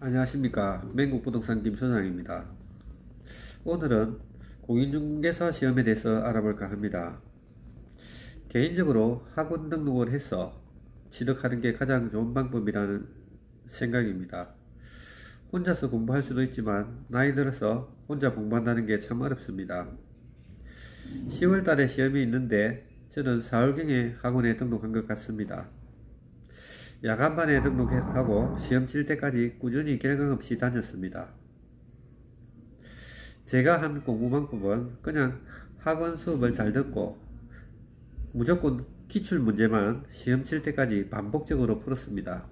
안녕하십니까. 맹국부동산 김소장입니다. 오늘은 공인중개사 시험에 대해서 알아볼까 합니다. 개인적으로 학원 등록을 해서 취득하는 게 가장 좋은 방법이라는 생각입니다. 혼자서 공부할 수도 있지만 나이 들어서 혼자 공부한다는 게 참 어렵습니다. 10월 달에 시험이 있는데 저는 4월경에 학원에 등록한 것 같습니다. 야간반에 등록하고 시험 칠 때까지 꾸준히 결강 없이 다녔습니다. 제가 한 공부 방법은 그냥 학원 수업을 잘 듣고 무조건 기출 문제만 시험 칠 때까지 반복적으로 풀었습니다.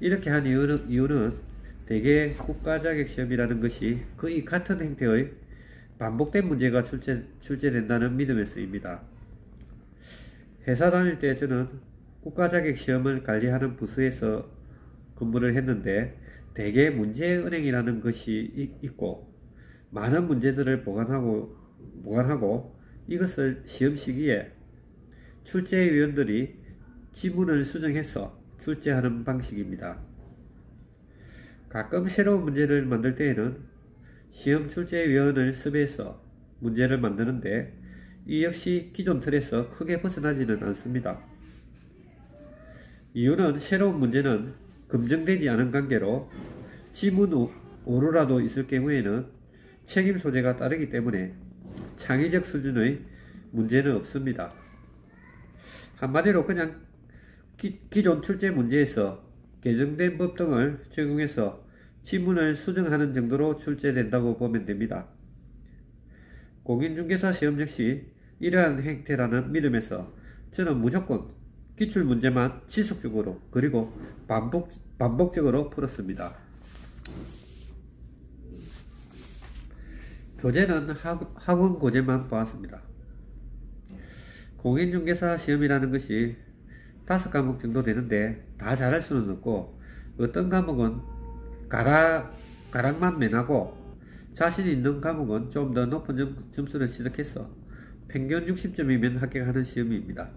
이렇게 한 이유는 대개 국가자격시험이라는 것이 거의 같은 형태의 반복된 문제가 출제된다는 믿음에서입니다. 회사 다닐 때 저는 국가자격시험을 관리하는 부서에서 근무를 했는데 대개 문제은행이라는 것이 있고 많은 문제들을 보관하고 이것을 시험 시기에 출제위원들이 지문을 수정해서 출제하는 방식입니다. 가끔 새로운 문제를 만들 때에는 시험 출제위원을 섭외해서 문제를 만드는데 이 역시 기존 틀에서 크게 벗어나지는 않습니다. 이유는 새로운 문제는 검증되지 않은 관계로 지문 오류라도 있을 경우에는 책임 소재가 따르기 때문에 창의적 수준의 문제는 없습니다. 한마디로 그냥 기존 출제 문제에서 개정된 법 등을 적용해서 지문을 수정하는 정도로 출제된다고 보면 됩니다. 공인중개사 시험 역시 이러한 형태라는 믿음에서 저는 무조건 기출 문제만 지속적으로 그리고 반복적으로 풀었습니다. 교재는 학원 교재만 보았습니다. 공인중개사 시험이라는 것이 5과목 정도 되는데 다 잘할 수는 없고 어떤 과목은 가락만 면하고 자신 있는 과목은 좀 더 높은 점수를 취득해서 평균 60점이면 합격하는 시험입니다.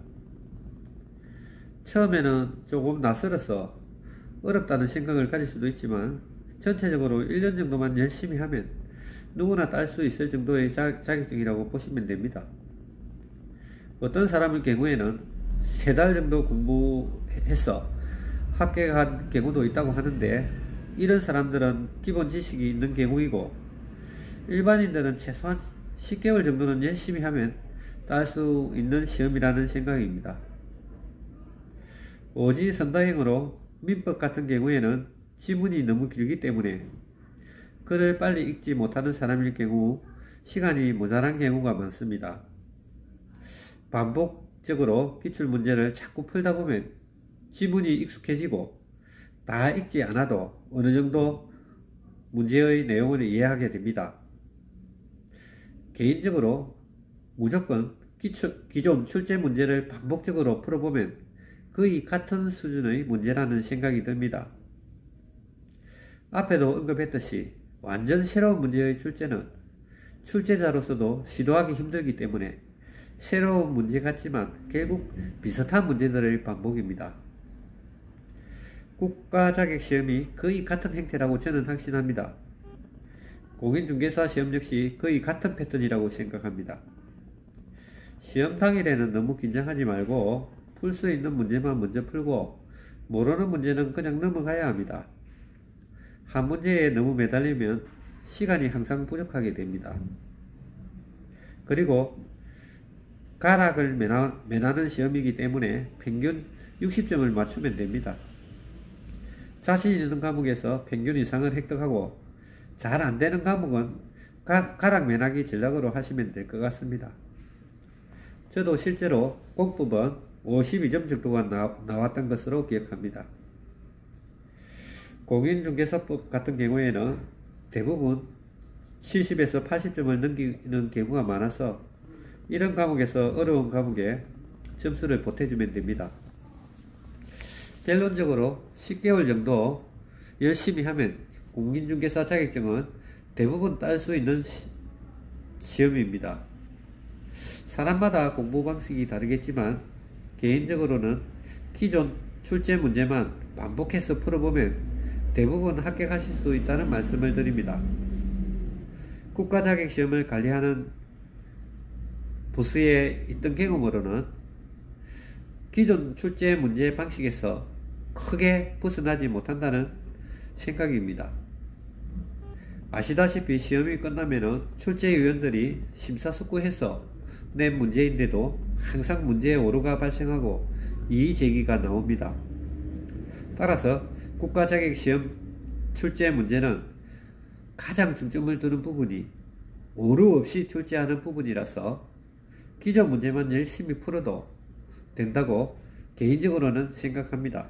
처음에는 조금 낯설어서 어렵다는 생각을 가질 수도 있지만 전체적으로 1년 정도만 열심히 하면 누구나 딸 수 있을 정도의 자격증이라고 보시면 됩니다. 어떤 사람의 경우에는 3달 정도 공부해서 합격한 경우도 있다고 하는데 이런 사람들은 기본 지식이 있는 경우이고 일반인들은 최소한 10개월 정도는 열심히 하면 딸 수 있는 시험이라는 생각입니다. 오지선다형으로 민법 같은 경우에는 지문이 너무 길기 때문에 글을 빨리 읽지 못하는 사람일 경우 시간이 모자란 경우가 많습니다. 반복적으로 기출문제를 자꾸 풀다 보면 지문이 익숙해지고 다 읽지 않아도 어느 정도 문제의 내용을 이해하게 됩니다. 개인적으로 무조건 기존 출제 문제를 반복적으로 풀어보면 거의 같은 수준의 문제라는 생각이 듭니다. 앞에도 언급했듯이 완전 새로운 문제의 출제는 출제자로서도 시도하기 힘들기 때문에 새로운 문제 같지만 결국 비슷한 문제들의 반복입니다. 국가자격시험이 거의 같은 형태라고 저는 확신합니다. 공인중개사 시험 역시 거의 같은 패턴이라고 생각합니다. 시험 당일에는 너무 긴장하지 말고 풀 수 있는 문제만 먼저 풀고 모르는 문제는 그냥 넘어가야 합니다. 한 문제에 너무 매달리면 시간이 항상 부족하게 됩니다. 그리고 가락을 면하는 시험이기 때문에 평균 60점을 맞추면 됩니다. 자신 있는 과목에서 평균 이상을 획득하고 잘 안되는 과목은 가락 면하기 전략으로 하시면 될 것 같습니다. 저도 실제로 공법은 52점 정도가 나왔던 것으로 기억합니다. 공인중개사법 같은 경우에는 대부분 70에서 80점을 넘기는 경우가 많아서 이런 과목에서 어려운 과목에 점수를 보태주면 됩니다. 결론적으로 10개월 정도 열심히 하면 공인중개사 자격증은 대부분 딸 수 있는 시험입니다. 사람마다 공부 방식이 다르겠지만 개인적으로는 기존 출제 문제만 반복해서 풀어보면 대부분 합격하실 수 있다는 말씀을 드립니다. 국가자격시험을 관리하는 부서에 있던 경험으로는 기존 출제 문제 방식에서 크게 벗어나지 못한다는 생각입니다. 아시다시피 시험이 끝나면 출제위원들이 심사숙고해서 낸 문제인데도 항상 문제에 오류가 발생하고 이의제기가 나옵니다. 따라서 국가자격시험 출제 문제는 가장 중점을 두는 부분이 오류 없이 출제하는 부분이라서 기존 문제만 열심히 풀어도 된다고 개인적으로는 생각합니다.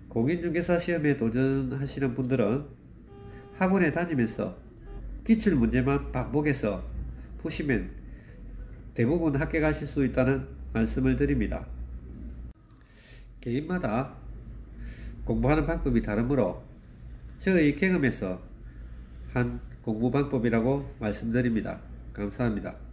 공인중개사 시험에 도전하시는 분들은 학원에 다니면서 기출 문제만 반복해서 푸시면 대부분 합격하실 수 있다는 말씀을 드립니다. 개인마다 공부하는 방법이 다르므로 저의 경험에서 한 공부 방법이라고 말씀드립니다. 감사합니다.